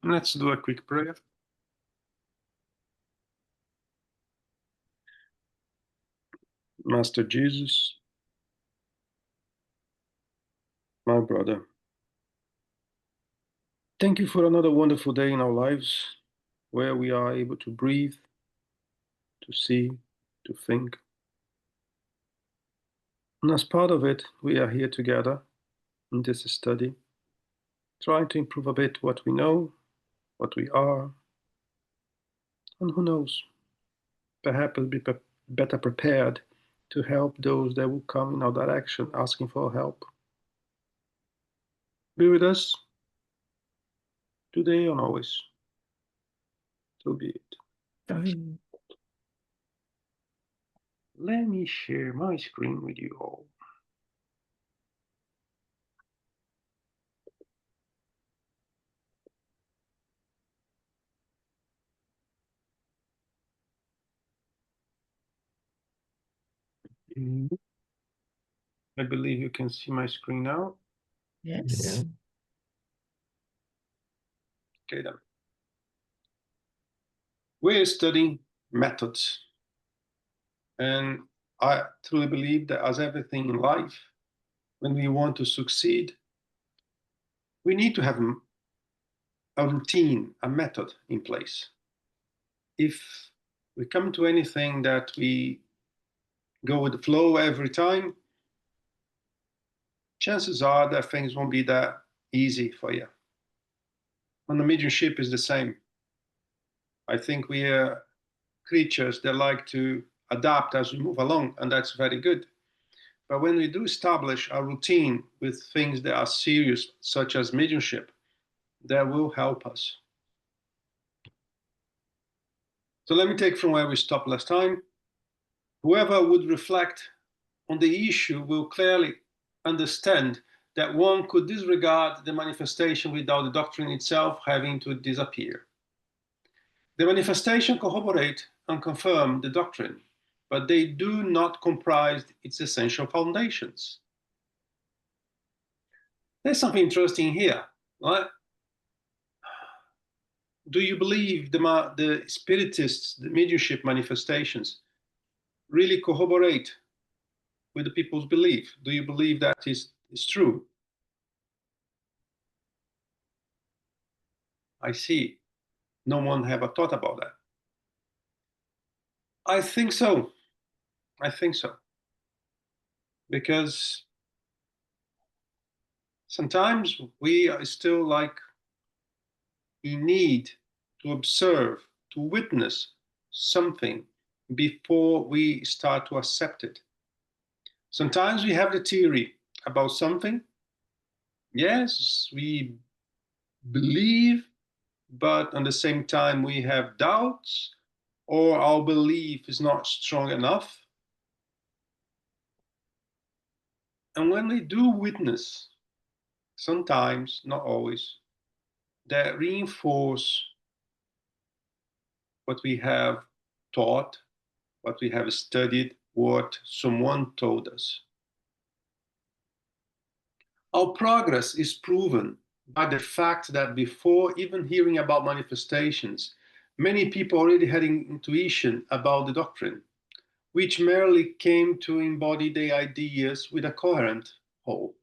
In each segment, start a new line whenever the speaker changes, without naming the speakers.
Let's do a quick prayer. Master Jesus, my brother, thank you for another wonderful day in our lives where we are able to breathe, to see, to think. And as part of it, we are here together in this study, trying to improve a bit what we know, what we are, and who knows, perhaps we'll be better prepared to help those that will come in our direction asking for help. Be with us today and always. So be it. Let me share my screen with you all. I believe you can see my screen now.
Yes.
Okay, then. We're studying methods. And I truly believe that as everything in life, when we want to succeed, we need to have a routine, a method in place. If we come to anything that we go with the flow every time, chances are that things won't be that easy for you. And the mediumship is the same. I think we are creatures that like to adapt as we move along, and that's very good. But when we do establish a routine with things that are serious, such as mediumship, that will help us. So let me take from where we stopped last time. Whoever would reflect on the issue will clearly understand that one could disregard the manifestation without the doctrine itself having to disappear. The manifestation corroborate and confirm the doctrine, but they do not comprise its essential foundations. There's something interesting here, right? Do you believe the spiritists, the mediumship manifestations, really corroborate with the people's belief? Do you believe that is true? I see. No one ever thought about that. I think so. I think so. Because sometimes we are still like in need to observe, to witness something before we start to accept it. Sometimes we have the theory about something. Yes, we believe, but at the same time we have doubts, or our belief is not strong enough. And when we do witness, sometimes, not always, that reinforce what we have taught, what we have studied, what someone told us. Our progress is proven by the fact that before even hearing about manifestations, many people already had an intuition about the doctrine, which merely came to embody the ideas with a coherent whole.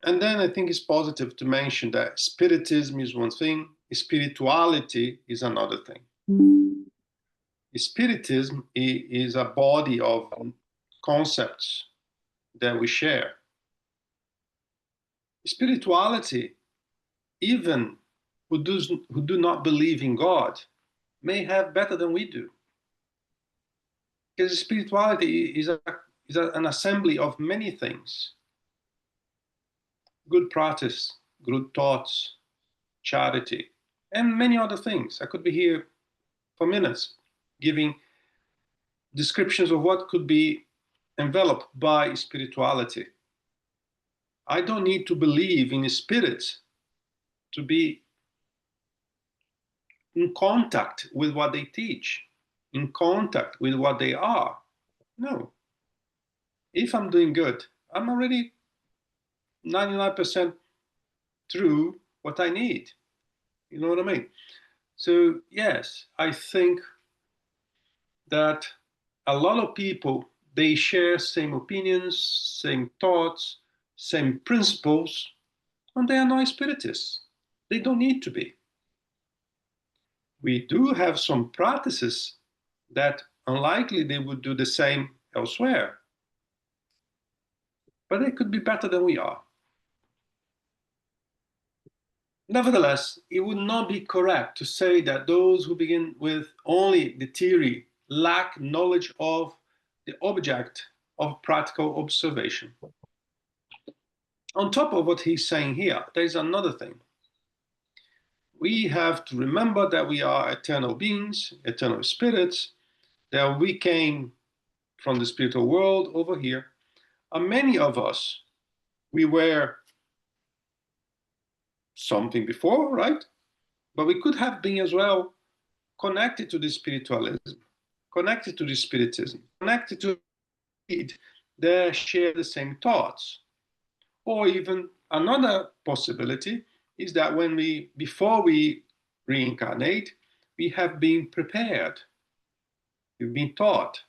And then I think it's positive to mention that Spiritism is one thing, spirituality is another thing. Spiritism is a body of concepts that we share. Spirituality, even who do not believe in God, may have better than we do. Because spirituality is an assembly of many things. Good practice, good thoughts, charity, and many other things. I could be here for minutes giving descriptions of what could be enveloped by spirituality. I don't need to believe in spirits to be in contact with what they teach, in contact with what they are. No. If I'm doing good, I'm already 99% true what I need. You know what I mean? So yes, I think that a lot of people, they share same opinions, same thoughts, same principles, and they are not spiritists. They don't need to be. We do have some practices that unlikely they would do the same elsewhere, but they could be better than we are. Nevertheless, it would not be correct to say that those who begin with only the theory lack knowledge of the object of practical observation. On top of what he's saying here, there is another thing. We have to remember that we are eternal beings, eternal spirits, that we came from the spiritual world over here, and many of us, we were something before, right? But we could have been as well connected to the spiritualism, connected to the spiritism, connected to it, they share the same thoughts. Or even another possibility is that before we reincarnate, we have been prepared, we've been taught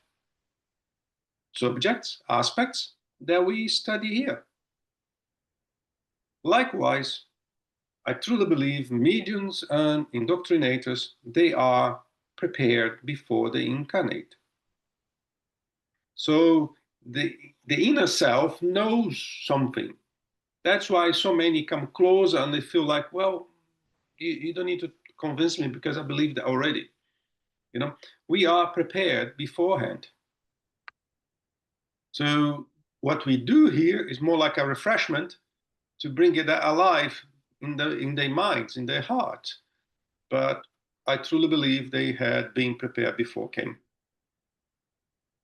subjects, aspects that we study here. Likewise, I truly believe mediums and indoctrinators, they are prepared before they incarnate. So the inner self knows something. That's why so many come closer and they feel like, well, you don't need to convince me because I believe that already. You know, we are prepared beforehand. So what we do here is more like a refreshment to bring it alive in their minds, in their hearts. But I truly believe they had been prepared before came.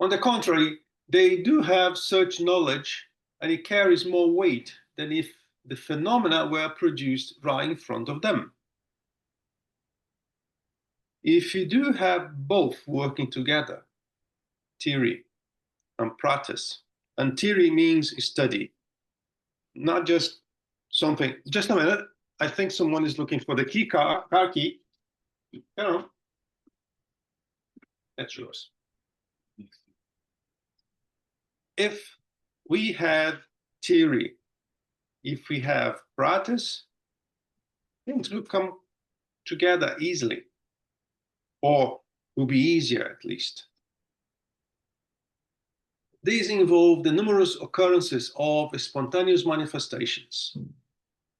On the contrary, they do have such knowledge, and it carries more weight than if the phenomena were produced right in front of them. If you do have both working together, theory and practice, and theory means study, not just something. Just a minute. I think someone is looking for the car key. Hello. That's yours. If we have theory, if we have practice, things will come together easily, or will be easier at least. These involve the numerous occurrences of spontaneous manifestations,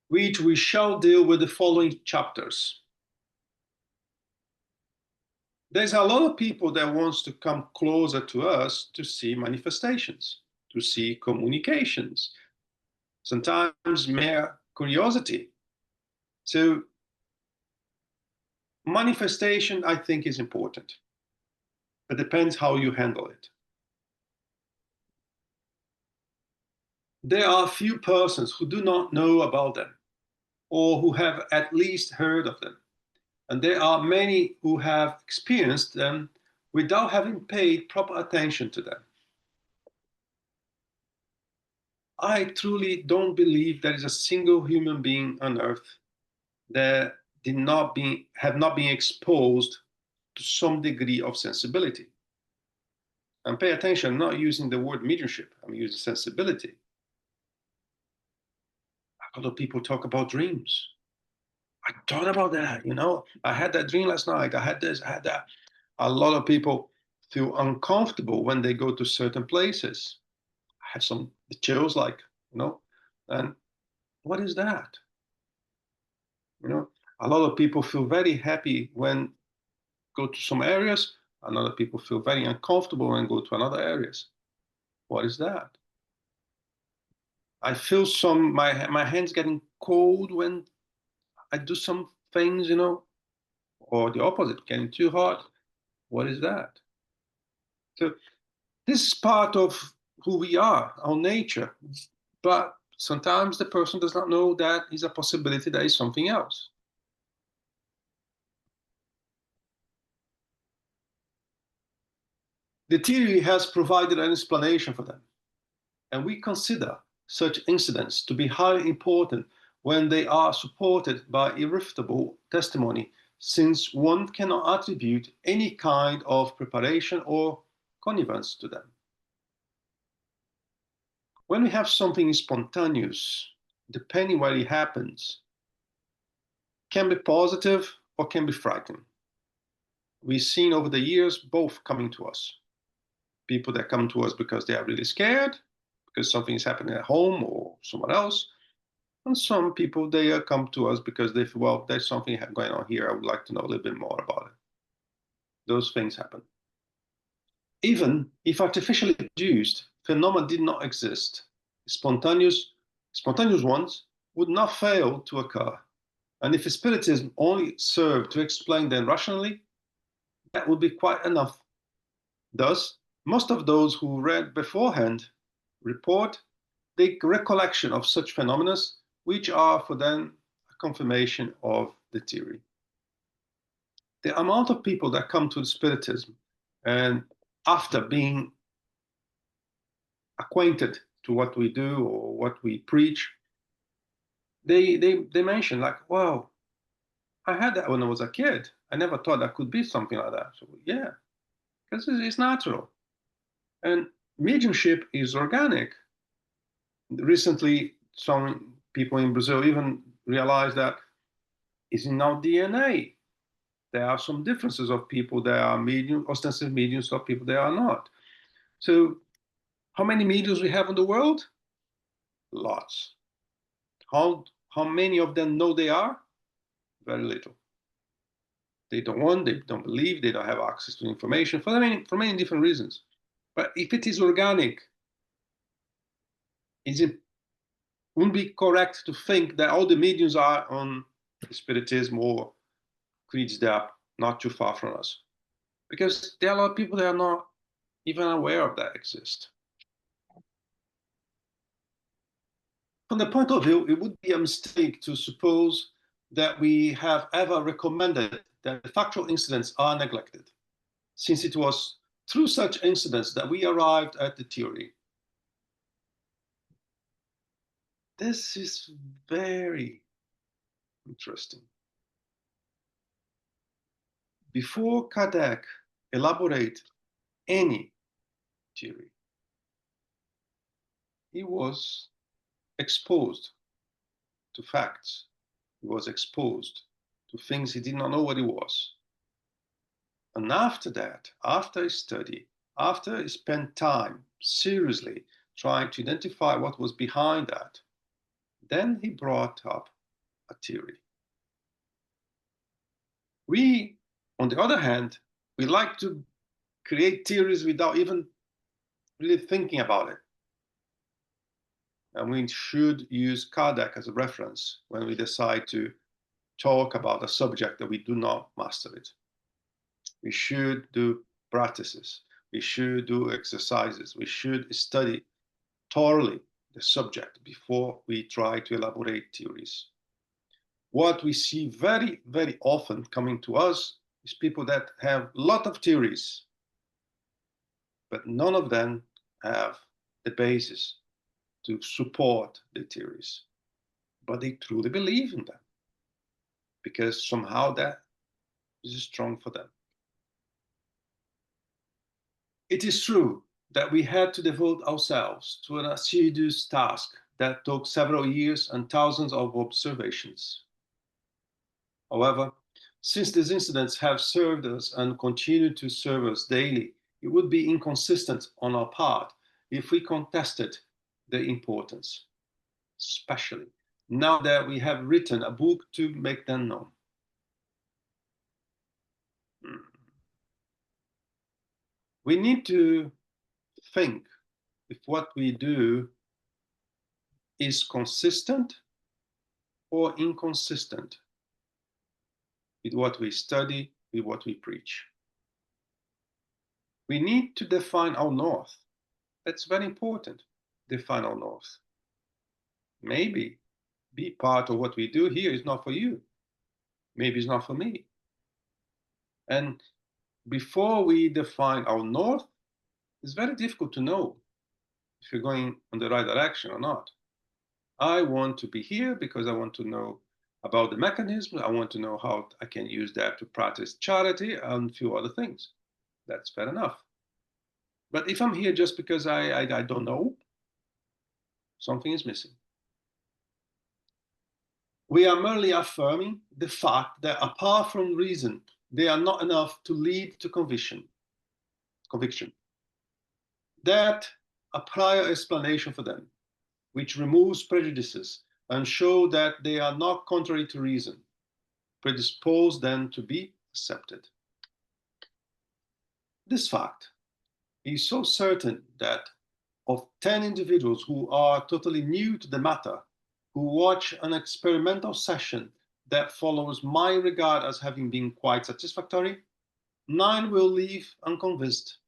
which we shall deal with the following chapters. There's a lot of people that wants to come closer to us to see manifestations, to see communications, sometimes mere curiosity. So manifestation, I think, is important. It depends how you handle it. There are few persons who do not know about them, or who have at least heard of them. And there are many who have experienced them without having paid proper attention to them. I truly don't believe there is a single human being on earth that have not been exposed to some degree of sensibility. And pay attention, I'm not using the word mediumship, I'm using sensibility. A lot of people talk about dreams. I thought about that, I had that dream last night, I had this, I had that. A lot of people feel uncomfortable when they go to certain places. I have some chills, like, and what is that? A lot of people feel very happy when go to some areas, and other people feel very uncomfortable when go to another areas. What is that? I feel my hands getting cold when I do some things, or the opposite, getting too hot. What is that? So this is part of who we are, our nature. But sometimes the person does not know that is a possibility, that is something else. The theory has provided an explanation for them, and we consider such incidents to be highly important when they are supported by irrefutable testimony, since one cannot attribute any kind of preparation or connivance to them. When we have something spontaneous, depending where it happens, can be positive or can be frightening. We've seen over the years both coming to us. People that come to us because they are really scared, because something is happening at home or somewhere else. And some people, they come to us because they feel, well, there's something going on here. I would like to know a little bit more about it. Those things happen. Even if artificially produced phenomena did not exist, spontaneous ones would not fail to occur. And if Spiritism only served to explain them rationally, that would be quite enough. Thus, most of those who read beforehand report the recollection of such phenomena, which are for them a confirmation of the theory. The amount of people that come to Spiritism and after being acquainted to what we do or what we preach, they mention like, wow, I had that when I was a kid. I never thought that could be something like that. So yeah, because it's natural. And mediumship is organic. Recently, some people in Brazil even realized that it's in our DNA. There are some differences of people that are medium, ostensive mediums, of people that are not. So how many mediums we have in the world? Lots. How many of them know they are? Very little. They don't want, they don't believe, they don't have access to information for many different reasons. But if it is organic, it wouldn't be correct to think that all the mediums are on Spiritism or creeds that are not too far from us. Because there are a lot of people that are not even aware of that exist. From the point of view, it would be a mistake to suppose that we have ever recommended that the factual incidents are neglected, since it was through such incidents that we arrived at the theory. This is very interesting. Before Kardec elaborated any theory, he was exposed to facts. He was exposed to things he did not know what it was. And after that, after he studied, after he spent time seriously trying to identify what was behind that, then he brought up a theory. We, on the other hand, we like to create theories without even really thinking about it. And we should use Kardec as a reference when we decide to talk about a subject that we do not master it. We should do practices. We should do exercises. We should study thoroughly the subject before we try to elaborate theories. What we see very, very often coming to us is people that have a lot of theories, but none of them have the basis to support the theories. But they truly believe in them because somehow that is strong for them. It is true that we had to devote ourselves to an assiduous task that took several years and thousands of observations. However, since these incidents have served us and continue to serve us daily, it would be inconsistent on our part if we contested their importance, especially now that we have written a book to make them known. We need to think if what we do is consistent or inconsistent with what we study, with what we preach. We need to define our north. That's very important, define our north. Maybe be part of what we do here is not for you. Maybe it's not for me. And before we define our north, it's very difficult to know if you're going in the right direction or not. I want to be here because I want to know about the mechanism. I want to know how I can use that to practice charity and a few other things. That's fair enough. But if I'm here just because I don't know, something is missing. We are merely affirming the fact that apart from reason, they are not enough to lead to conviction. That a prior explanation for them, which removes prejudices and show that they are not contrary to reason, predispose them to be accepted. This fact is so certain that of 10 individuals who are totally new to the matter, who watch an experimental session that follows my regard as having been quite satisfactory, 9 will leave unconvinced,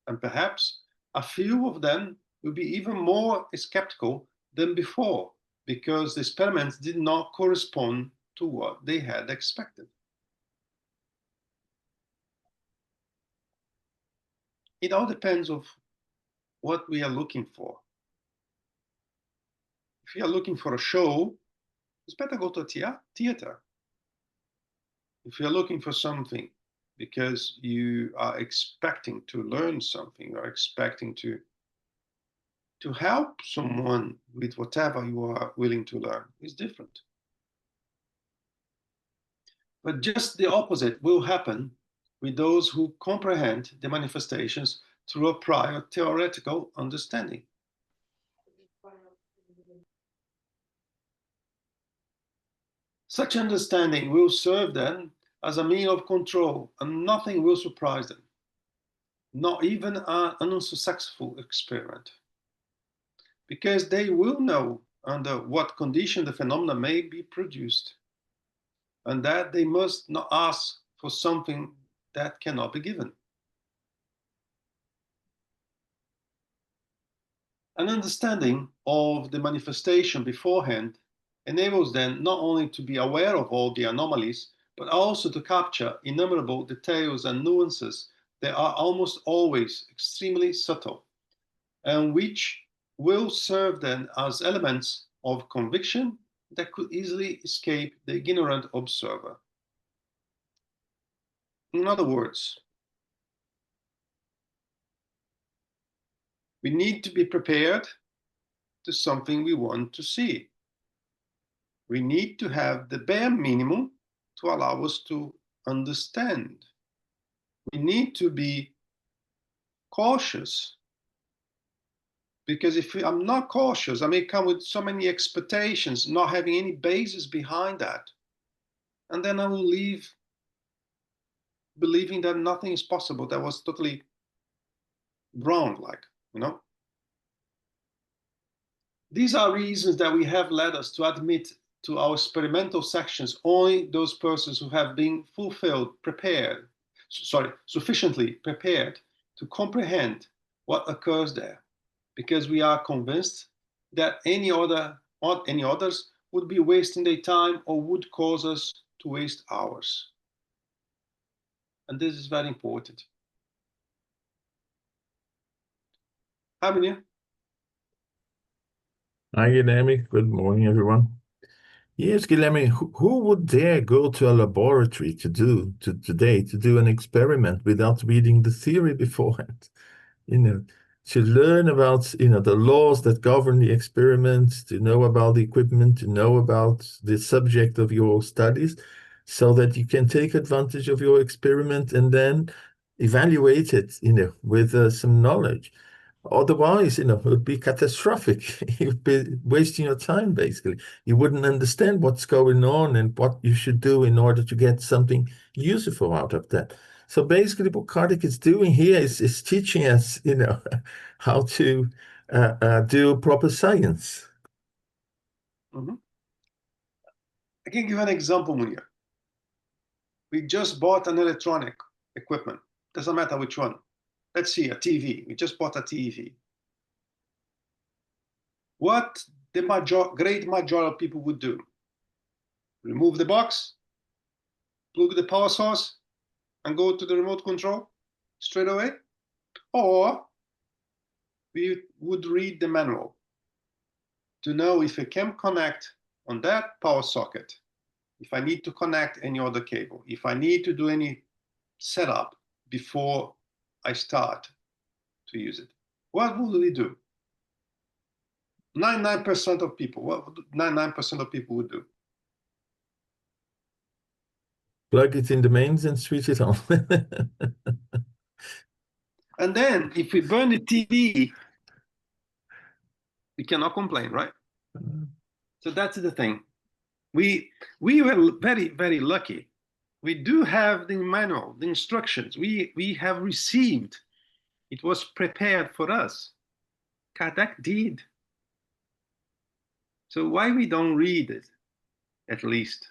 and perhaps a few of them will be even more skeptical than before because the experiments did not correspond to what they had expected. It all depends on what we are looking for. If you are looking for a show, it's better go to a theater. If you're looking for something because you are expecting to learn something or expecting to help someone with whatever you are willing to learn, is different. But just the opposite will happen with those who comprehend the manifestations through a prior theoretical understanding. Such understanding will serve them as a means of control, and nothing will surprise them, not even an unsuccessful experiment, because they will know under what condition the phenomena may be produced, and that they must not ask for something that cannot be given. An understanding of the manifestation beforehand enables them not only to be aware of all the anomalies, but also to capture innumerable details and nuances that are almost always extremely subtle, and which will serve them as elements of conviction that could easily escape the ignorant observer. In other words, we need to be prepared to something we want to see. We need to have the bare minimum to allow us to understand. We need to be cautious, because if I'm not cautious, I may come with so many expectations, not having any basis behind that. And then I will leave believing that nothing is possible. That was totally wrong, like, you know. These are reasons that we have led us to admit to our experimental sections only those persons who have been sufficiently prepared to comprehend what occurs there, because we are convinced that any others would be wasting their time or would cause us to waste ours. And this is very important. Hi, Munir.
Hi, Guilherme. Good morning, everyone. Yes, Guilherme, who would dare go to a laboratory today to do an experiment without reading the theory beforehand? To learn about, the laws that govern the experiments, to know about the equipment, to know about the subject of your studies, so that you can take advantage of your experiment and then evaluate it, with some knowledge. Otherwise, it would be catastrophic. You'd be wasting your time, basically. You wouldn't understand what's going on and what you should do in order to get something useful out of that. So basically, what Kardec is doing here is teaching us, how to do proper science.
Mm-hmm. I can give an example, Munir. We just bought an electronic equipment. Doesn't matter which one. Let's see, a TV. We just bought a TV. What the great majority of people would do: remove the box, plug the power source, and go to the remote control straight away. Or we would read the manual. to know if I can connect on that power socket, if I need to connect any other cable, if I need to do any setup before I start to use it. What would we do? 99% of people, what 99% of people would do?
Plug it in the mains and switch it on.
And then if we burn the TV, we cannot complain, right? So that's the thing. We were very, very lucky. We do have the manual, the instructions. We have received. It was prepared for us. Kardec did. So why we don't read it, at least?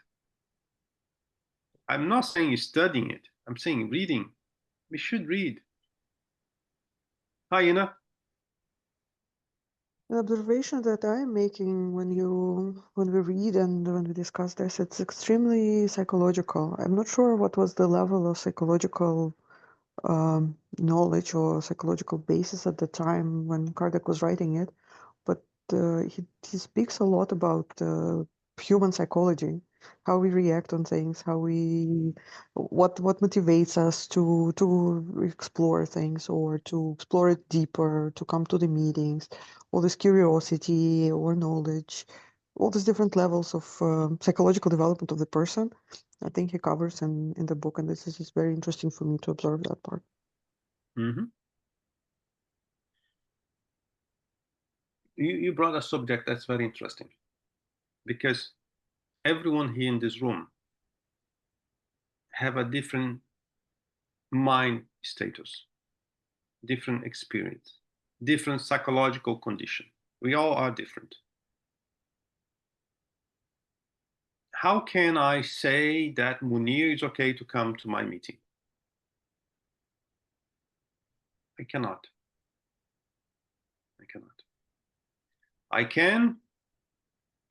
I'm not saying studying it. I'm saying reading. We should read. Hi, Ina.
The observation that I'm making when we read and when we discuss this, it's extremely psychological. I'm not sure what was the level of psychological knowledge or psychological basis at the time when Kardec was writing it, but he speaks a lot about human psychology, how we react on things, what motivates us to explore things or to explore it deeper, to come to the meetings, all this curiosity or knowledge, all these different levels of psychological development of the person. I think he covers in the book, and this is just very interesting for me to observe that part.
Mm-hmm. You brought a subject that's very interesting, because everyone here in this room have a different mind status, different experience, different psychological condition. We all are different. How can I say that Munir is okay to come to my meeting? I cannot. I cannot. I can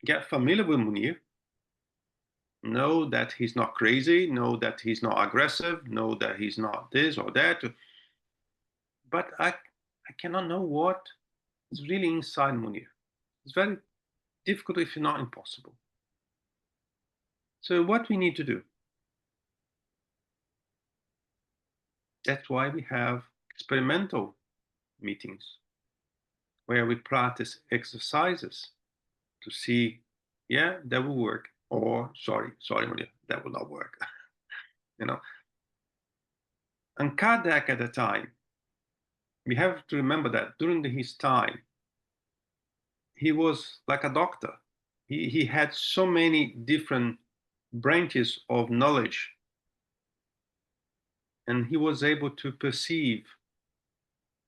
get familiar with Munir, know that he's not crazy, know that he's not aggressive, know that he's not this or that, but I cannot know what is really inside Munir. It's very difficult, if not impossible. So what we need to do, that's why we have experimental meetings where we practice exercises to see, yeah, that will work, or sorry, Munir, that will not work. You know. And Kardec at the time, we have to remember that during his time, he was like a doctor. He had so many different branches of knowledge, and he was able to perceive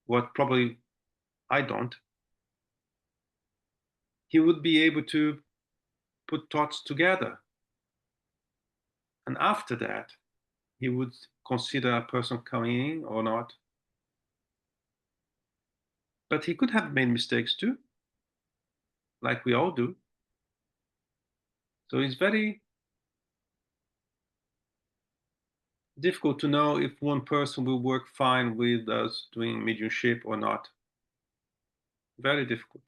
what probably I don't. He would be able to put thoughts together. And after that, he would consider a person coming in or not. But he could have made mistakes too, like we all do. So it's very difficult to know if one person will work fine with us doing mediumship or not. Very difficult.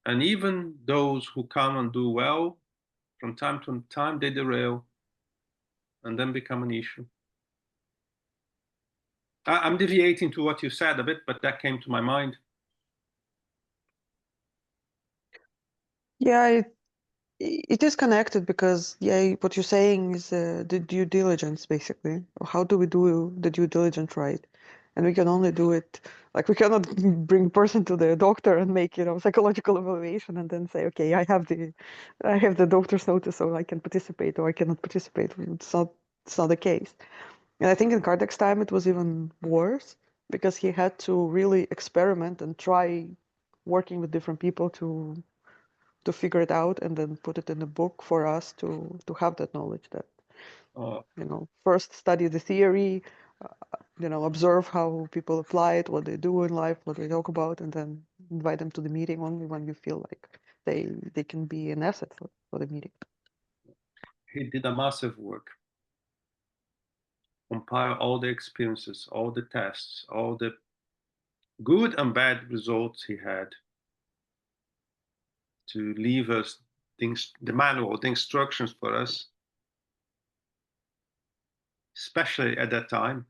And even those who come and do well, from time to time they derail and then become an issue. I'm deviating to what you said a bit, but that came to my mind.
Yeah, it is connected because, yeah, what you're saying is the due diligence, basically. How do we do the due diligence right? And we can only do it, like, we cannot bring a person to the doctor and make, psychological evaluation and then say, okay, I have the doctor's notice, so I can participate or I cannot participate. It's not the case. And I think in Kardec's time it was even worse because he had to really experiment and try working with different people to figure it out and then put it in a book for us to have that knowledge that first study the theory, observe how people apply it, what they do in life, what they talk about, and then invite them to the meeting only when you feel like they can be an asset for the meeting.
He did a massive work, compile all the experiences, all the tests, all the good and bad results he had, to leave us things, the manual, the instructions for us, especially at that time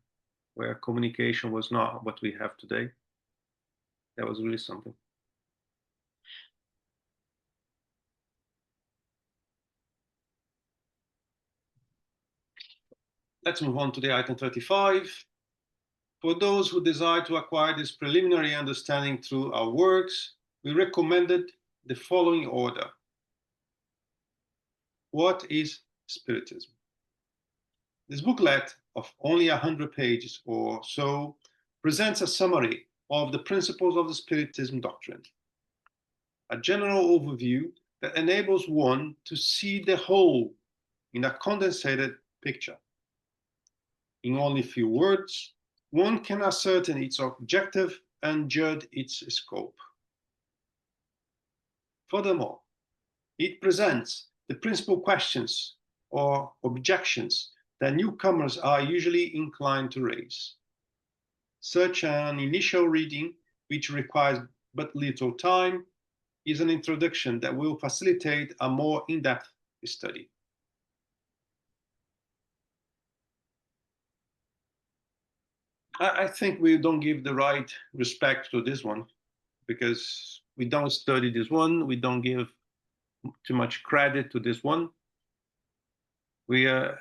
where communication was not what we have today. That was really something. Let's move on to the item 35. For those who desire to acquire this preliminary understanding through our works, we recommended the following order. What is Spiritism? This booklet of only 100 pages or so presents a summary of the principles of the Spiritism doctrine, a general overview that enables one to see the whole in a condensed picture. In only a few words, one can ascertain its objective and judge its scope. Furthermore, it presents the principal questions or objections that newcomers are usually inclined to raise. Such an initial reading, which requires but little time, is an introduction that will facilitate a more in-depth study. I think we don't give the right respect to this one because we don't study this one. We don't give too much credit to this one. I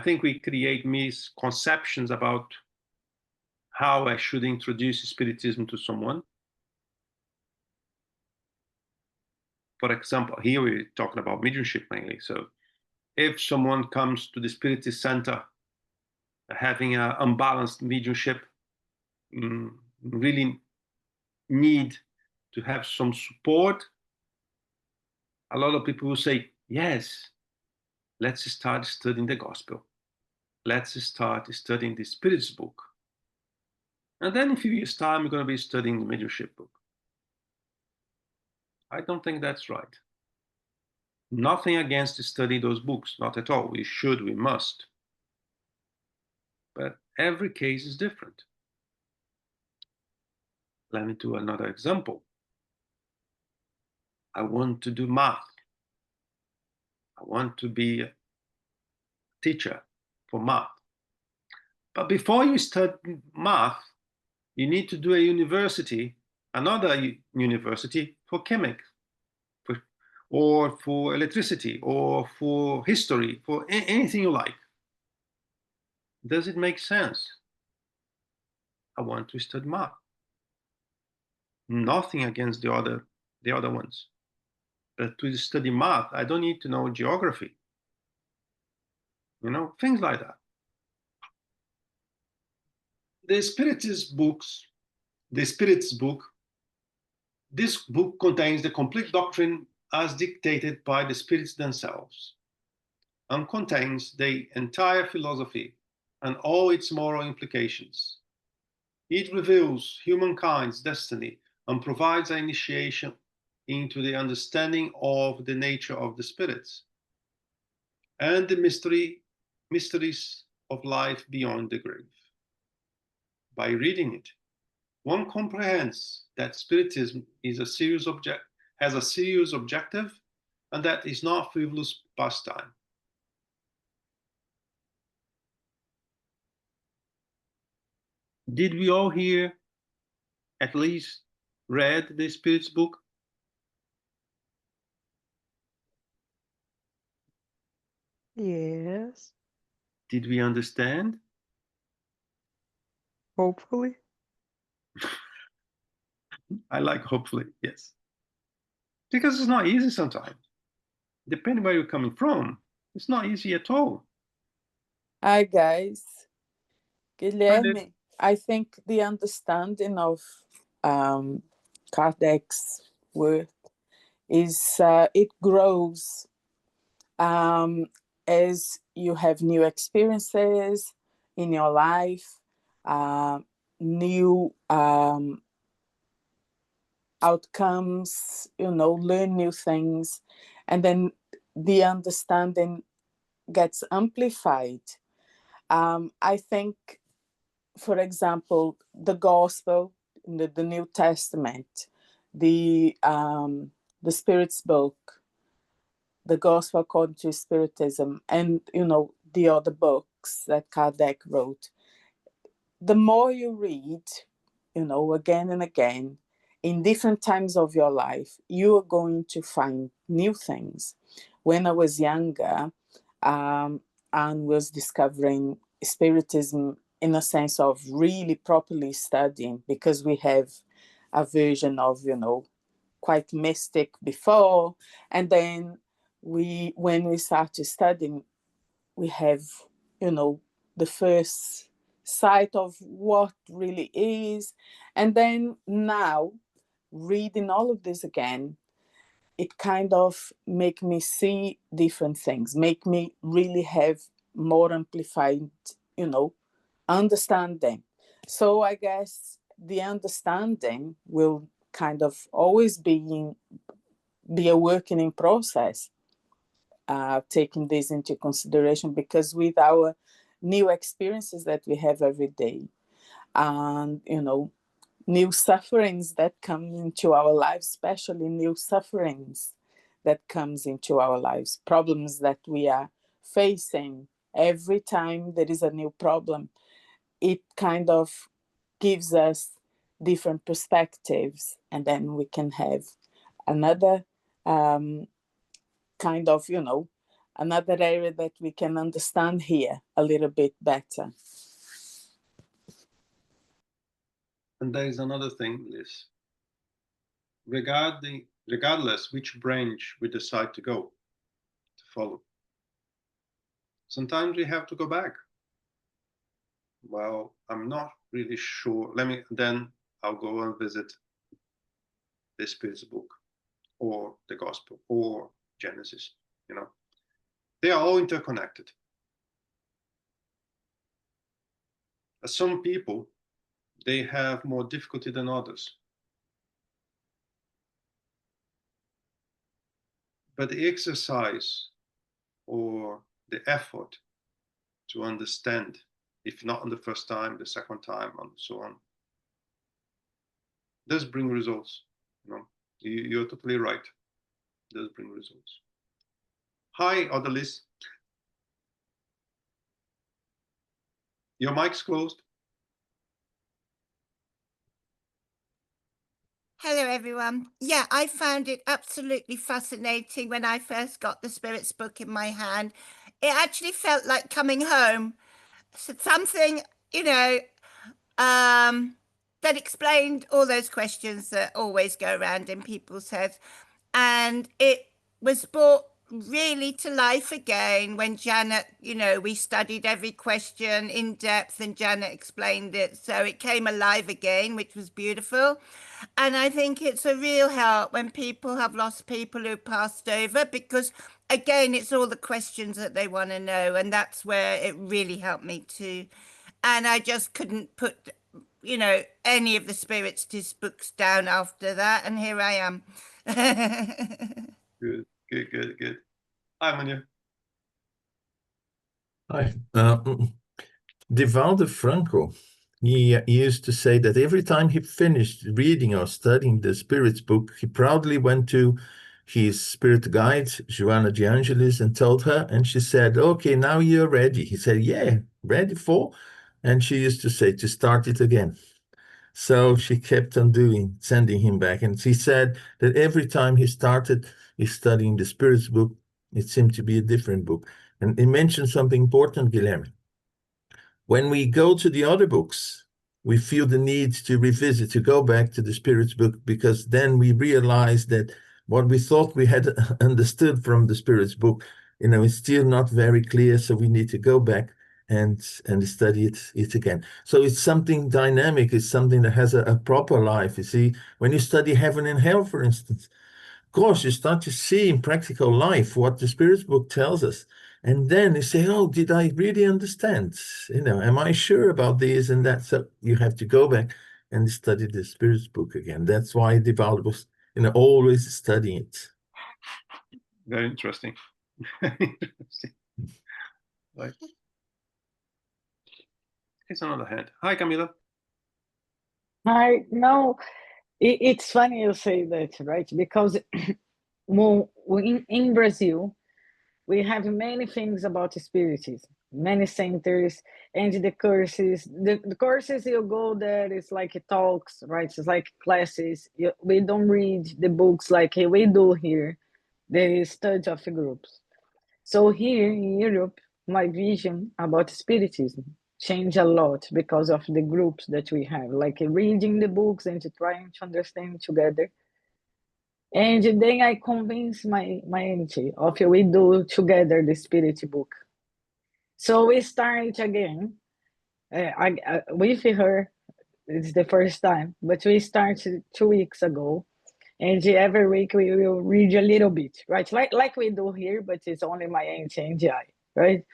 think we create misconceptions about how I should introduce Spiritism to someone. For example, here we're talking about mediumship mainly. So if someone comes to the Spiritist center having an unbalanced mediumship, really need to have some support, a lot of people will say, yes, let's start studying the gospel. Let's start studying the Spirit's book. And then in a few years' time, we're going to be studying the mediumship book. I don't think that's right. Nothing against to study those books, not at all. We should, we must. But every case is different. Let me do another example. I want to do math. I want to be a teacher for math. But before you start math, you need to do a university, another university for chemics, or for electricity, or for history, for anything you like. Does it make sense? I want to study math. Nothing against the other ones. But to study math, I don't need to know geography. You know, things like that. The Spiritist books, the Spirit's book, this book contains the complete doctrine as dictated by the spirits themselves, and contains the entire philosophy and all its moral implications. It reveals humankind's destiny and provides an initiation into the understanding of the nature of the spirits and the mysteries of life beyond the grave. By reading it, one comprehends that Spiritism is has a serious objective, and that is not frivolous pastime. Did we all here at least read the Spirit's book?
Yes.
Did we understand?
Hopefully.
I like hopefully, yes. Because it's not easy sometimes. Depending where you're coming from, it's not easy at all.
Hi, guys. Guilherme, I think the understanding of Kardec's work is it grows as you have new experiences in your life, new outcomes, learn new things, and then the understanding gets amplified. I think, for example, the gospel, the New Testament, the Spirit's book, The Gospel According to Spiritism, and, you know, the other books that Kardec wrote, the more you read, you know, again and again, in different times of your life, you are going to find new things. When I was younger, and was discovering Spiritism in a sense of really properly studying, because we have a version of, you know, quite mystic before, and then when we started studying, we have, you know, the first sight of what really is. And then now, reading all of this again, it kind of make me see different things, make me really have more amplified, you know, understanding. So I guess the understanding will kind of always be a working in process, taking this into consideration, because with our new experiences that we have every day, and, you know, new sufferings that come into our lives, especially new sufferings that comes into our lives, problems that we are facing. Every time there is a new problem, it kind of gives us different perspectives, and then we can have another kind of, you know, another area that we can understand here a little bit better.
And there is another thing, Liz. Regardless which branch we decide to follow, sometimes we have to go back. Well, I'm not really sure. Then I'll go and visit the Spirit's book, or the Gospel, or Genesis. You know, they are all interconnected. Some people, they have more difficulty than others. But the exercise or the effort to understand, if not on the first time, the second time, and so on, does bring results. You know, you're totally right. It does bring results. Hi, Odalis. Your mic's closed.
Hello, everyone. Yeah, I found it absolutely fascinating when I first got the Spirits book in my hand. It actually felt like coming home. So something, you know, that explained all those questions that always go around in people's heads. And it was brought really to life again when Janet, you know, we studied every question in depth and Janet explained it. So it came alive again, which was beautiful. And I think it's a real help when people have lost people who passed over, because again, it's all the questions that they want to know. And that's where it really helped me too. And I just couldn't put, you know, any of the Spiritist books down after that. And here I am.
Good. Hi, Manu.
Hi. Divaldo Franco, he used to say that every time he finished reading or studying the Spirit's book, he proudly went to his spirit guide, Joanna de Angelis, and told her, and she said, okay, now you're ready. He said, yeah, ready for? And she used to say, to start it again. So she kept on sending him back. And he said that every time he started studying the Spirit's book, it seemed to be a different book. And he mentioned something important, Guilherme. When we go to the other books, we feel the need to revisit, to go back to the Spirit's book, because then we realize that what we thought we had understood from the Spirit's book, you know, is still not very clear. So we need to go back and study it again. So it's something dynamic. It's something that has a proper life. You see, when you study heaven and hell, for instance, of course, you start to see in practical life what the Spirit's book tells us. And then you say, oh, did I really understand? You know, am I sure about this and that? So you have to go back and study the Spirit's book again. That's why Divaldo was, you know, always studying it.
Very interesting. Very interesting. Right. Here's another hand. Hi, Camila.
Hi. No, It's funny you say that, right? Because in Brazil, we have many things about spiritism, many centers, and the courses. The courses you go there is like talks, right? It's like classes. We don't read the books like we do here, the study of groups. So here in Europe, my vision about spiritism changed a lot because of the groups that we have, like reading the books and trying to understand together. And then I convinced my auntie of we do together the spirit book. So we start again. With her, it's the first time, but we started 2 weeks ago. And every week we will read a little bit, right? Like we do here, but it's only my auntie and I, right?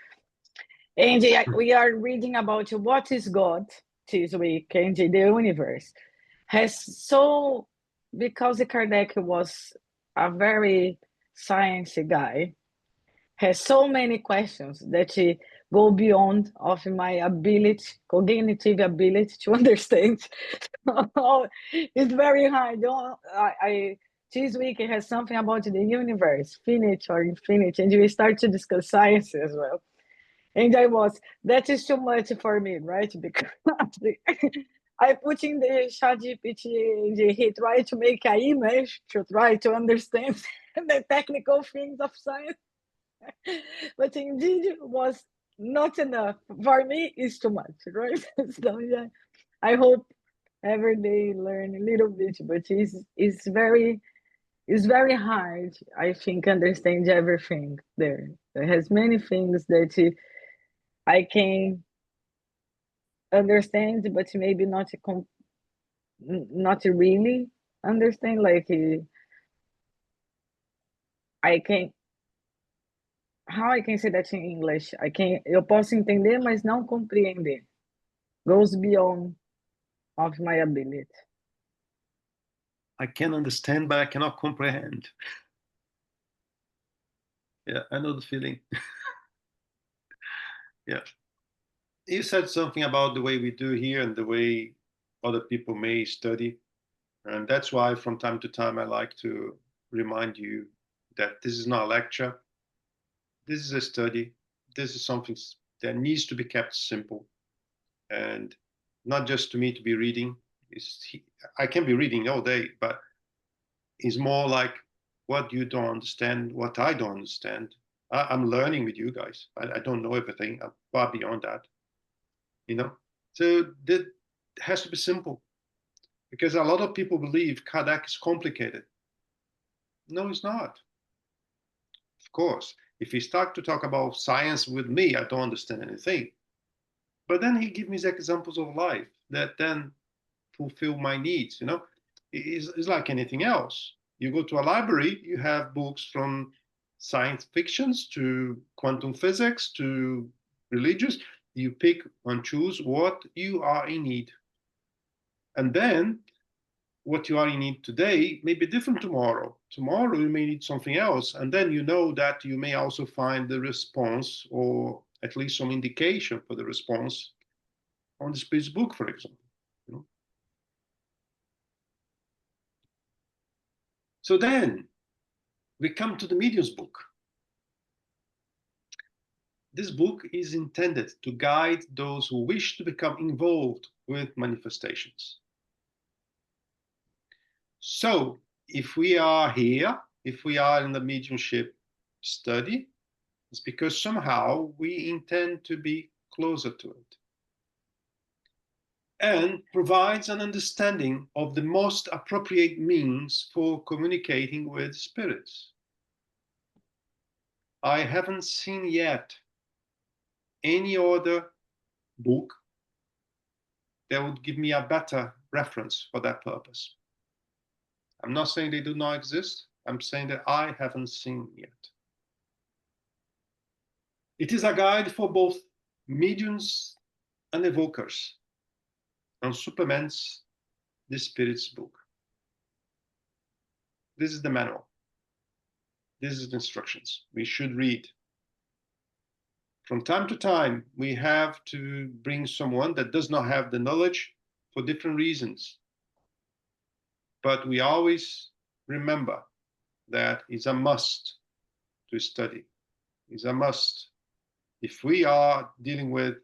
And we are reading about what is God this week and the universe. Because Kardec was a very sciencey guy, has so many questions that he go beyond of my ability, cognitive ability to understand. It's very hard. This week it has something about the universe, finite or infinite, and we start to discuss science as well. And that is too much for me, right? Because I put in the ChatGPT and he tried to make an image to try to understand the technical things of science. But indeed was not enough. For me, it's too much, right? So yeah, I hope every day learn a little bit, but it's very hard, I think, understand everything there. There has many things that I can understand, but maybe not really understand. Like I can, how I can say that in English? Eu posso entender, mas não compreender. Goes beyond of my ability.
I can understand, but I cannot comprehend. Yeah, I know the feeling. Yeah. You said something about the way we do here and the way other people may study. And that's why from time to time I like to remind you that this is not a lecture. This is a study. This is something that needs to be kept simple. And not just to me to be reading. I can be reading all day, but it's more like what you don't understand, what I don't understand. I'm learning with you guys. I don't know everything. I'm far beyond that. So that has to be simple, because a lot of people believe Kardec is complicated. No, it's not. Of course, if he start to talk about science with me, I don't understand anything. But then he gives me examples of life that then fulfill my needs. It's like anything else. You go to a library, you have books from science fictions to quantum physics to religious. You pick and choose what you are in need. And then what you are in need today may be different tomorrow. Tomorrow you may need something else. And then you know that you may also find the response, or at least some indication for the response, on the Spirit's book, for example. So then we come to the Medium's book. This book is intended to guide those who wish to become involved with manifestations. So if we are here, if we are in the mediumship study, it's because somehow we intend to be closer to it, and provides an understanding of the most appropriate means for communicating with spirits. I haven't seen yet any other book that would give me a better reference for that purpose. I'm not saying they do not exist. I'm saying that I haven't seen yet. It is a guide for both mediums and evokers, and supplements the Spirit's book. This is the manual. This is the instructions we should read. From time to time, we have to bring someone that does not have the knowledge for different reasons. but we always remember that it's a must to study. It's a must. If we are dealing with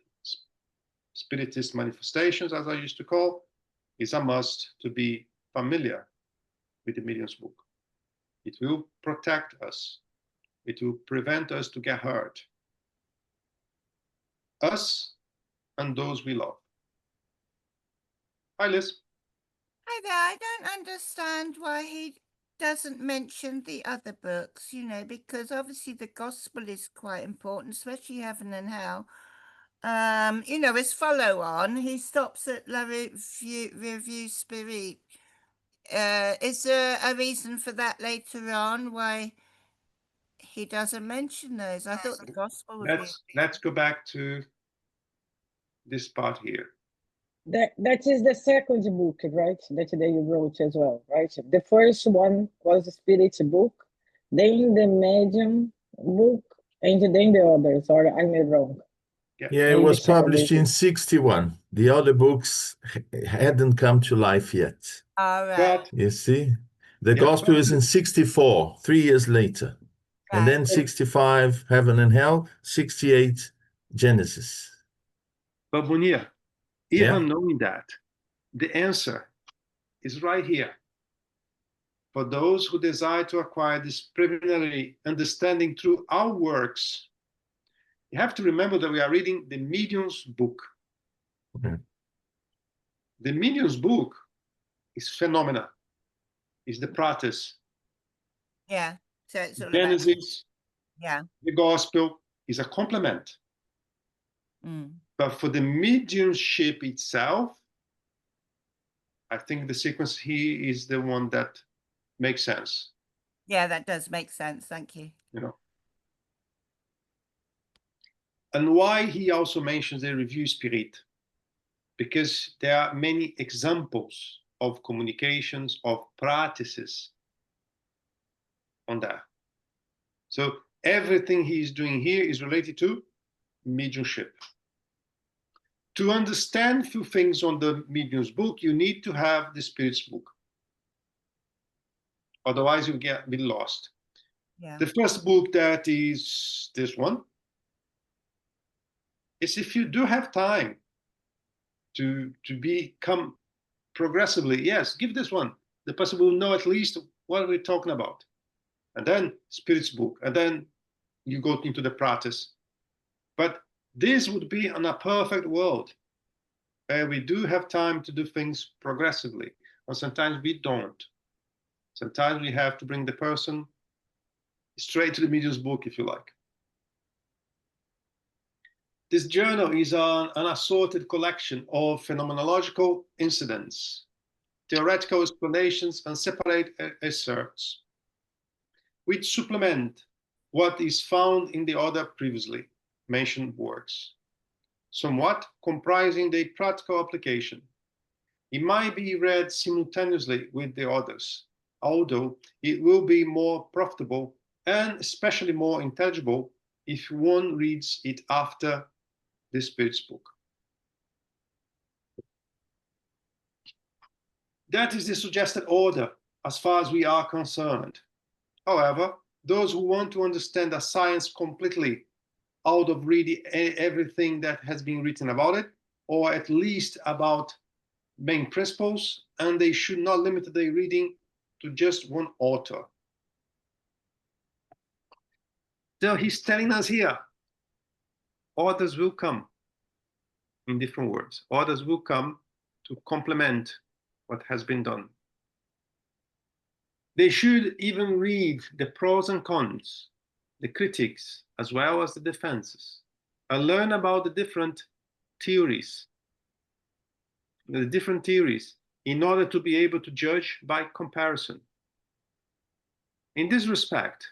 spiritist manifestations, as I used to call, it's a must to be familiar with the medium's book. It will protect us. It will prevent us to get hurt. Us and those we love. Hi, Liz.
Hi there. I don't understand why he doesn't mention the other books, you know, because obviously the gospel is quite important, especially heaven and hell. You know, as follow on, he stops at La Revue Spirit. Is there a reason for that later on, why he doesn't mention those? I thought the gospel would be.
Let's go back to this part here.
That is the second book, right? That you wrote as well, right? The first one was the Spirit book, then the Medium book, and then the others, or I'm wrong?
Yeah, it was published in 61. The other books hadn't come to life yet.
All right.
You see? The gospel is in 64, 3 years later.
Right.
And then 65, Heaven and Hell, 68, Genesis.
But Munir, even knowing that, the answer is right here. For those who desire to acquire this preliminary understanding through our works, you have to remember that we are reading the medium's book.
Okay.
The medium's book is phenomena, is the practice.
Yeah. So it's all
Genesis,
about,
the gospel is a complement. But for the mediumship itself, I think the sequence here is the one that makes sense.
Yeah, that does make sense. Thank you.
You know. And why he also mentions the review spirit? Because there are many examples of communications, of practices on that. So everything he is doing here is related to mediumship. To understand few things on the medium's book, you need to have the spirit's book. Otherwise, you get a bit lost.
Yeah.
The first book, that is this one, is if you do have time to become progressively, yes, give this one. The person will know at least what we're talking about. And then spirit's book, and then you go into the practice. But this would be in a perfect world where we do have time to do things progressively, and sometimes we don't. Sometimes we have to bring the person straight to the medium's book, if you like. This journal is an assorted collection of phenomenological incidents, theoretical explanations, and separate excerpts, which supplement what is found in the other previously mentioned works, somewhat comprising the practical application. It might be read simultaneously with the others, although it will be more profitable and especially more intelligible if one reads it after the Spirit's book. That is the suggested order as far as we are concerned. However, those who want to understand the science completely out of reading everything that has been written about it, or at least about main principles, and they should not limit their reading to just one author. So he's telling us here, others will come, in different words. Others will come to complement what has been done. They should even read the pros and cons, the critics, as well as the defenses, and learn about the different theories, in order to be able to judge by comparison. In this respect,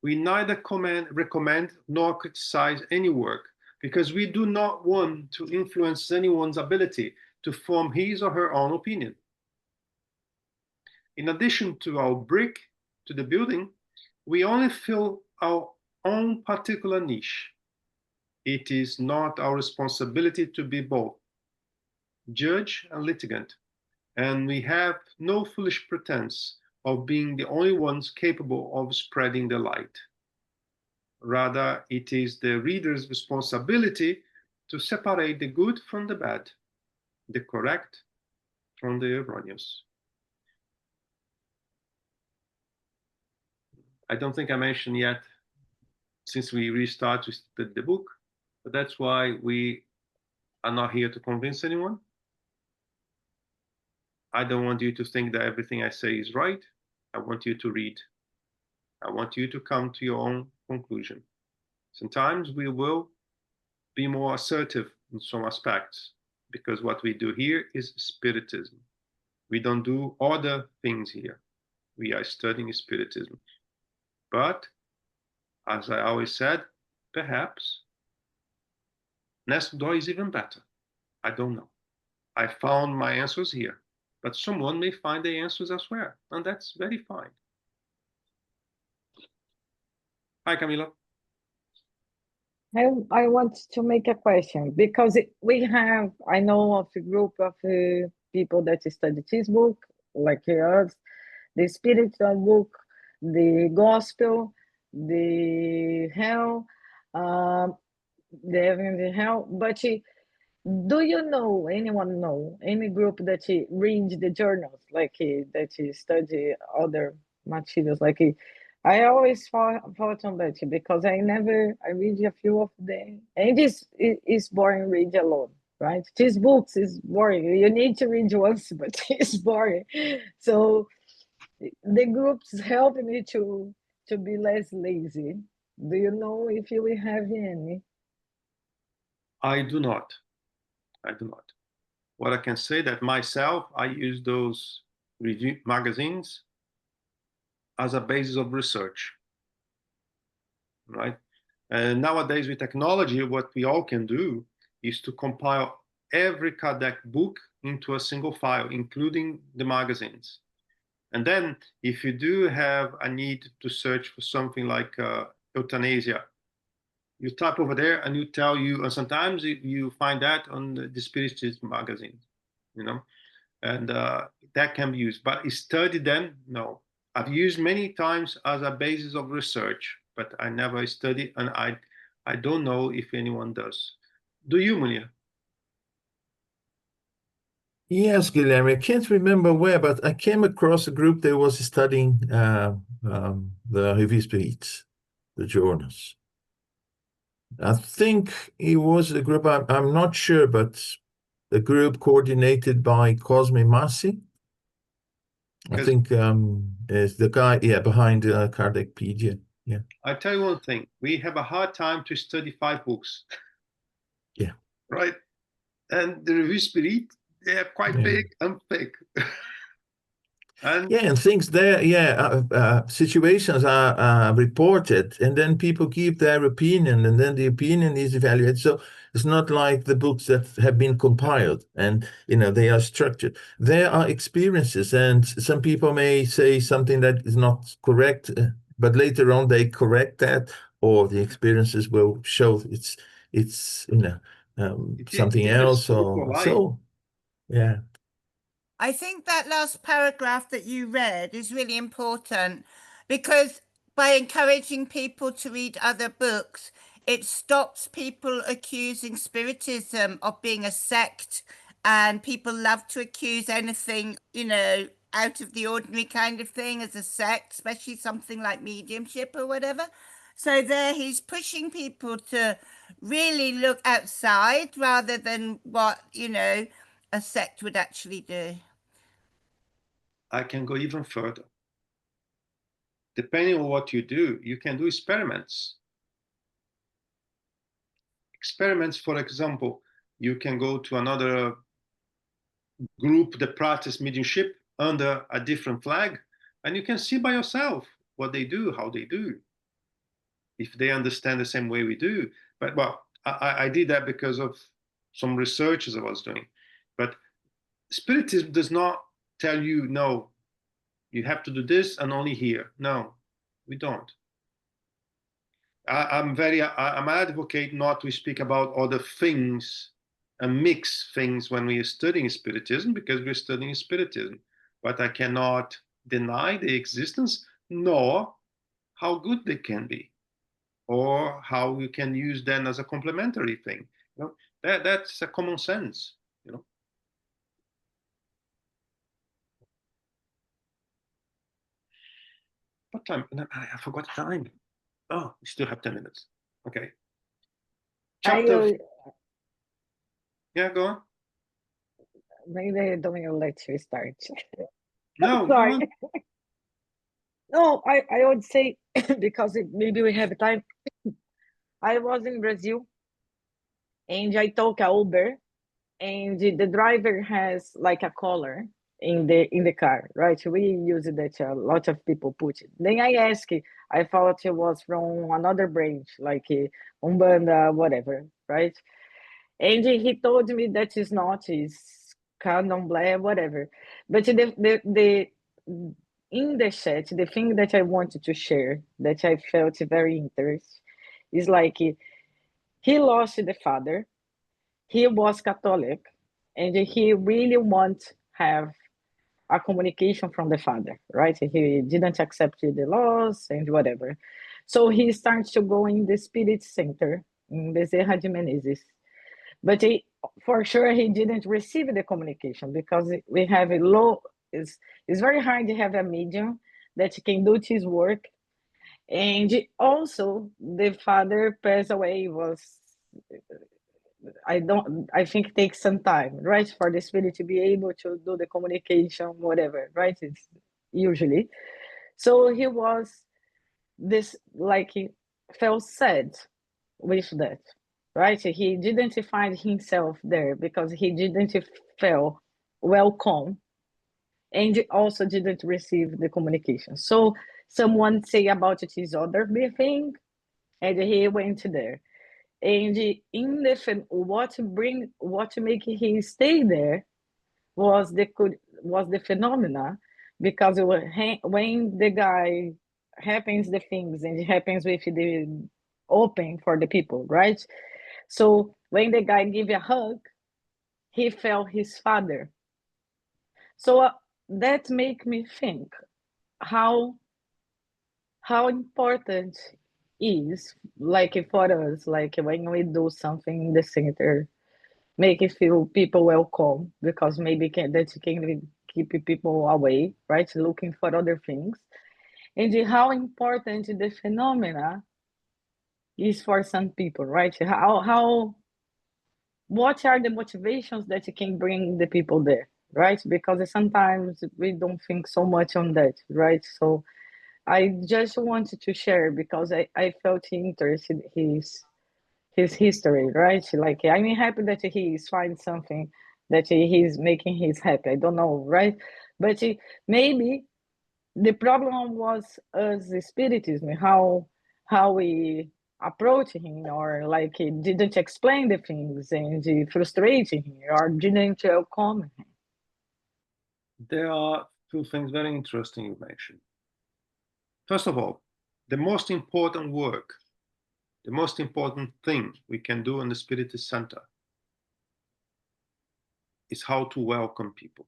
we neither recommend nor criticize any work, because we do not want to influence anyone's ability to form his or her own opinion. In addition to our brick to the building, we only fill our own particular niche. It is not our responsibility to be both judge and litigant, And we have no foolish pretense of being the only ones capable of spreading the light. Rather, it is the reader's responsibility to separate the good from the bad, the correct from the erroneous. I don't think I mentioned yet, since we restart with the book, but that's why we are not here to convince anyone. I don't want you to think that everything I say is right. I want you to read. I want you to come to your own conclusion. Sometimes we will be more assertive in some aspects, because what we do here is Spiritism. We don't do other things here. We are studying Spiritism. But, as I always said, perhaps next door is even better. I don't know. I found my answers here, but someone may find the answers elsewhere, and that's very fine. Hi, Camila.
I want to make a question, because we have, I know of a group of people that study this book, like us, the spiritual book, the gospel, the hell, the heaven and the hell. But do you know, anyone know, any group that reads the journals, like that study other materials? Like I always thought on that, because I read a few of them, and it's boring read alone, right? These books is boring. You need to read once, but it's boring. So the groups help me to be less lazy. Do you know if you will have any?
I do not. I do not. What I can say that myself, I use those review magazines as a basis of research, right? And nowadays with technology, what we all can do is to compile every Kardec book into a single file, including the magazines. And then if you do have a need to search for something like euthanasia, you type over there and you tell you, and sometimes you find that on the Spiritist magazine, you know, and that can be used. But study them, no. I've used many times as a basis of research, but I never study, and I don't know if anyone does. Do you, Munia?
Yes, Guilherme, I can't remember where, but I came across a group that was studying the Revue Spirites, the journals. I think it was a group, I'm not sure, but a group coordinated by Cosme Massi. I think is the guy, behind Kardecpedia. Yeah.
I tell you one thing, we have a hard time to study 5 books.
Yeah.
Right? And the Revue Spirit, they are quite big and thick. And
and things there, situations are reported, and then people give their opinion, and then the opinion is evaluated. So it's not like the books that have been compiled and, they are structured. There are experiences, and some people may say something that is not correct, but later on they correct that, or the experiences will show it's something else. So, yeah.
I think that last paragraph that you read is really important, because by encouraging people to read other books, it stops people accusing Spiritism of being a sect, and people love to accuse anything, out of the ordinary kind of thing as a sect, especially something like mediumship or whatever. So there he's pushing people to really look outside rather than what, a sect would actually do.
I can go even further. Depending on what you do, you can do experiments. Experiments, for example, you can go to another group that practice mediumship under a different flag, and you can see by yourself what they do, how they do, if they understand the same way we do. But, well, I did that because of some researches I was doing. But Spiritism does not tell you, no, you have to do this and only here. No, we don't. I'm an advocate not to speak about other things and mix things when we are studying Spiritism, because we're studying Spiritism. But I cannot deny the existence, nor how good they can be, or how we can use them as a complementary thing. You know, that's a common sense, you know. What time? I forgot the time. Oh, we still have 10 minutes. Okay. Chapter. Yeah, go on.
Maybe I don't even let you start.
No,
Sorry. No, I would say, because maybe we have time. I was in Brazil and I took a Uber, and the driver has like a collar in the car, right? We use it that a lot of people put it. Then I asked, I thought it was from another branch, like Umbanda, whatever, right? And he told me that it's not, it's candomblé, whatever. But the in the chat, the thing that I wanted to share that I felt very interesting is like he lost the father, he was Catholic, and he really want have a communication from the father, right? He didn't accept the laws and whatever. So he starts to go in the spirit center in Bezerra de Menezes. But for sure, he didn't receive the communication because we have a low, it's very hard to have a medium that can do his work. And also, the father passed away, I think it takes some time, right? For the spirit to be able to do the communication, whatever, right? It's usually. So he was this, like, he felt sad with that, right? He didn't find himself there because he didn't feel welcome and also didn't receive the communication. So someone say about it is other big thing, and he went there. And in the what make he stay there was the phenomena, because when the guy happens the things and it happens with the open for the people, right? So when the guy give a hug, he felt his father. So that make me think how important is, like, for us, like when we do something in the center, make it feel people welcome, because maybe that can keep people away, right? Looking for other things. And how important the phenomena is for some people, right? What are the motivations that you can bring the people there, right? Because sometimes we don't think so much on that, right? So I just wanted to share because I felt interested his history, right? Like, I'm happy that he is finding something that he's making his happy. I don't know, right? But maybe the problem was us spiritism, how we approach him, or like he didn't explain the things and frustrating him, or didn't welcome him.
There are two things very interesting you mentioned. First of all, the most important work, the most important thing we can do in the Spiritist Center is how to welcome people.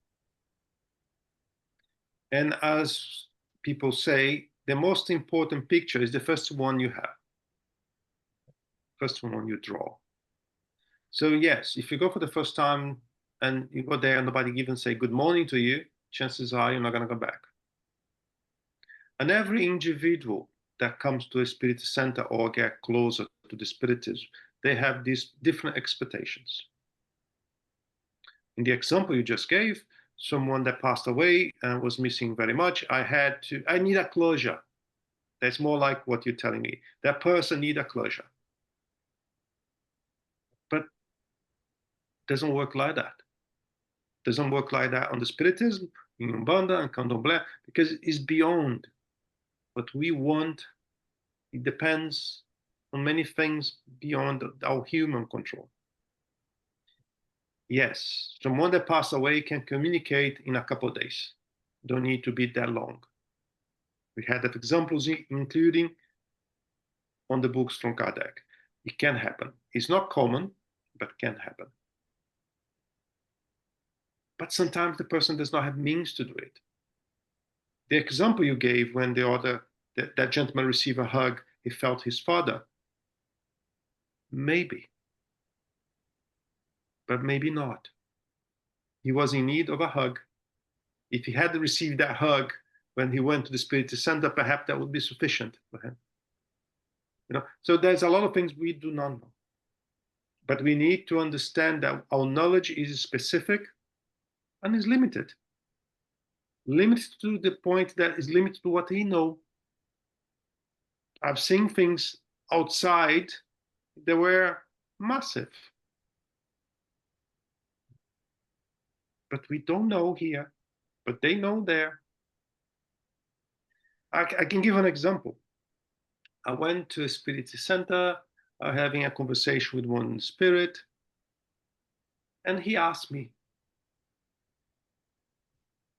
And as people say, the most important picture is the first one you have, first one you draw. So yes, if you go for the first time and you go there and nobody even say good morning to you, chances are you're not going to go back. And every individual that comes to a Spirit Center or get closer to the Spiritism, they have these different expectations. In the example you just gave, someone that passed away and was missing very much, I need a closure. That's more like what you're telling me. That person need a closure. But it doesn't work like that. It doesn't work like that on the Spiritism, in Umbanda and Candomblé, because it's beyond what we want. It depends on many things beyond our human control. Yes, someone that passed away can communicate in a couple of days. Don't need to be that long. We had examples, including on the books from Kardec. It can happen. It's not common, but can happen. but sometimes the person does not have means to do it. The example you gave when that gentleman received a hug, he felt his father. Maybe, but maybe not. He was in need of a hug. If he had received that hug when he went to the Spiritist Center, perhaps that would be sufficient for him. So there's a lot of things we do not know. But we need to understand that our knowledge is specific and is limited. Limited to the point that is limited to what we know. I've seen things outside that were massive. But we don't know here, but they know there. I can give an example. I went to a Spiritist Center, having a conversation with one spirit, and he asked me,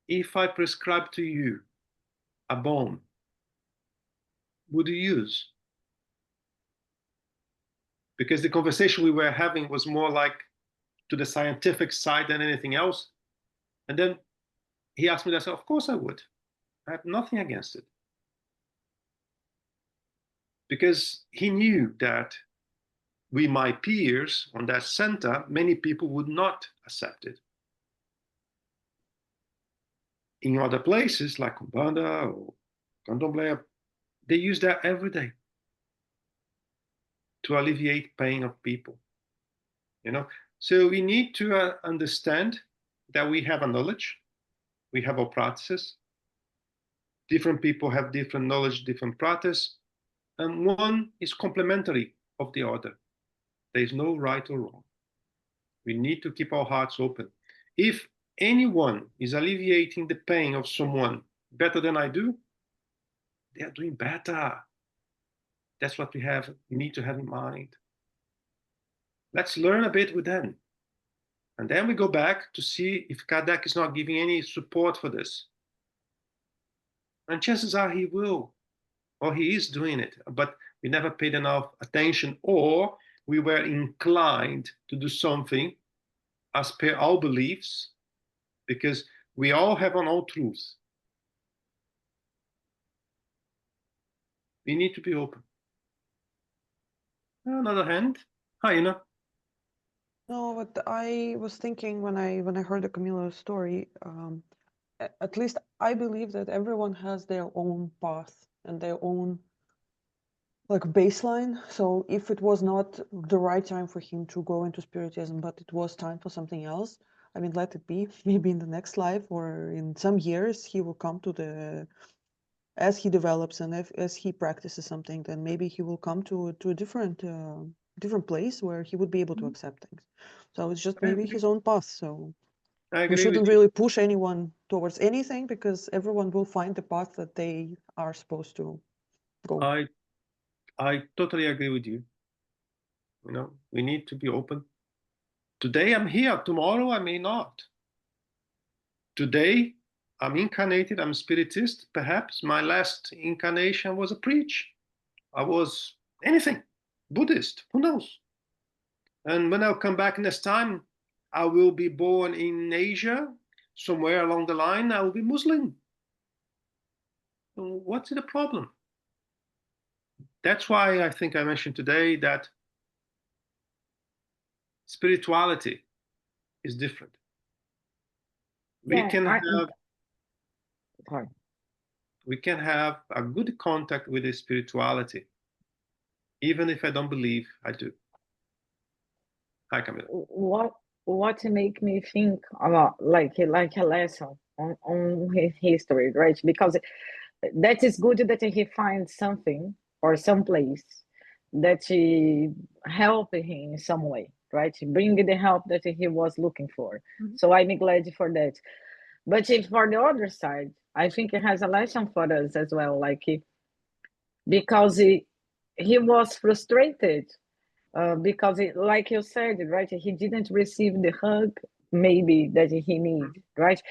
if I prescribe to you a bone, would you use? Because the conversation we were having was more like to the scientific side than anything else. And then he asked me, I said, of course I would. I have nothing against it. Because he knew that we, my peers on that center, many people would not accept it. In other places like Umbanda or Candomblé, they use that every day to alleviate pain of people. So we need to understand that we have a knowledge, we have our practices. Different people have different knowledge, different practice, and one is complementary of the other. There is no right or wrong. We need to keep our hearts open. If anyone is alleviating the pain of someone better than I do, they are doing better. That's what we need to have in mind. Let's learn a bit with them. And then we go back to see if Kardec is not giving any support for this. And chances are he will, or he is doing it, but we never paid enough attention, or we were inclined to do something as per our beliefs, because we all have our own truth. We need to be open. On the other hand,
No, but I was thinking when I heard the Camilo story, at least I believe that everyone has their own path and their own baseline. So if it was not the right time for him to go into Spiritism, but it was time for something else, I mean, let it be. Maybe in the next life or in some years he will come to as he develops and as he practices something, then maybe he will come to a different place where he would be able to accept things. So it's just maybe his own path. So we shouldn't really push anyone towards anything, because everyone will find the path that they are supposed to go.
I totally agree with you. We need to be open. Today I'm here, tomorrow I may not. Today I'm incarnated, I'm Spiritist. Perhaps my last incarnation was a preach. I was anything, Buddhist, who knows? And when I'll come back next time, I will be born in Asia, somewhere along the line, I will be Muslim. What's the problem? That's why I think I mentioned today that spirituality is different. We can have a good contact with the spirituality, even if I don't believe I do. Hi, Camila.
What make me think about like a lesson on his history, right? Because that is good that he finds something or some place that help him in some way, right? Bring the help that he was looking for. Mm-hmm. So I'm glad for that. But if for the other side, I think it has a lesson for us as well, because he was frustrated because like you said, right, he didn't receive the hug maybe that he needed, right?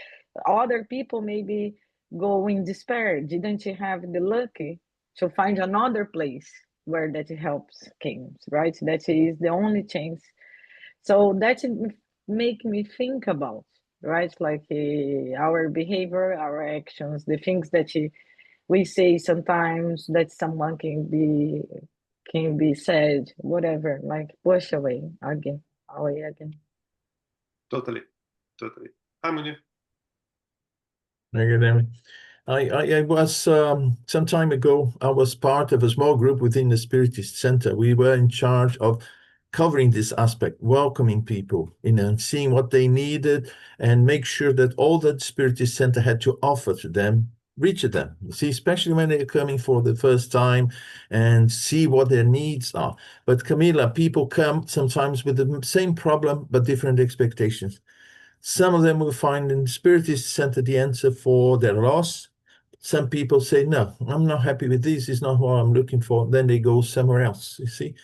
Other people maybe go in despair, didn't have the luck to find another place where that helps came, right? That is the only chance. So that make me think about right? Like our behavior, our actions, the things that we say sometimes that someone can be said, whatever, like push away again.
Totally. Harmony.
Academic. I was some time ago, I was part of a small group within the Spiritist Center. We were in charge of covering this aspect, welcoming people, and seeing what they needed and make sure that all that Spiritist Center had to offer to them, reach them. You see, especially when they're coming for the first time and see what their needs are. But Camila, people come sometimes with the same problem, but different expectations. Some of them will find in the Spiritist Center the answer for their loss. Some people say, no, I'm not happy with this. It's not what I'm looking for. Then they go somewhere else, you see.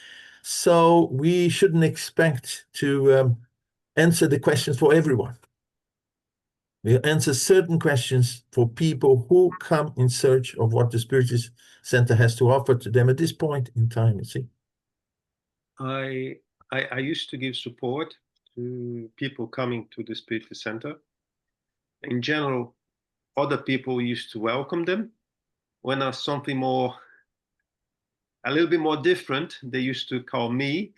So we shouldn't expect to answer the questions for everyone. We'll answer certain questions for people who come in search of what the Spiritist Center has to offer to them at this point in time, you see.
I used to give support to people coming to the Spiritist Center. In general, other people used to welcome them. When there's something more, a little bit more different, they used to call me,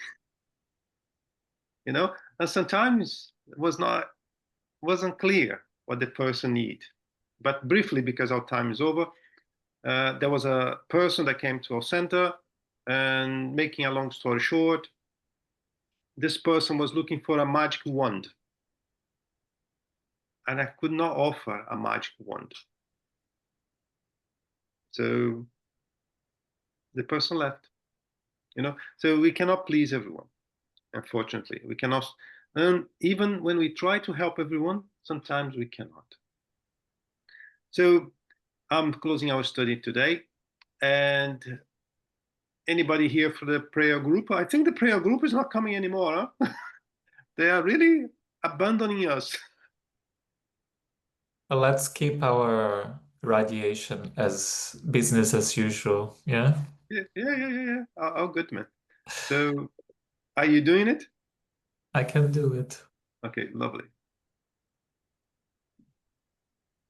and sometimes it wasn't clear what the person need. But briefly, because our time is over, there was a person that came to our center, and making a long story short, this person was looking for a magic wand, and I could not offer a magic wand. So the person left, so we cannot please everyone, unfortunately. We cannot, and even when we try to help everyone, sometimes we cannot. So I'm closing our study today, and anybody here for the prayer group? I think the prayer group is not coming anymore, huh? They are really abandoning us.
Well, let's keep our radiation as business as usual, yeah?
Yeah. Oh, good, man. So, are you doing it?
I can do it.
Okay, lovely.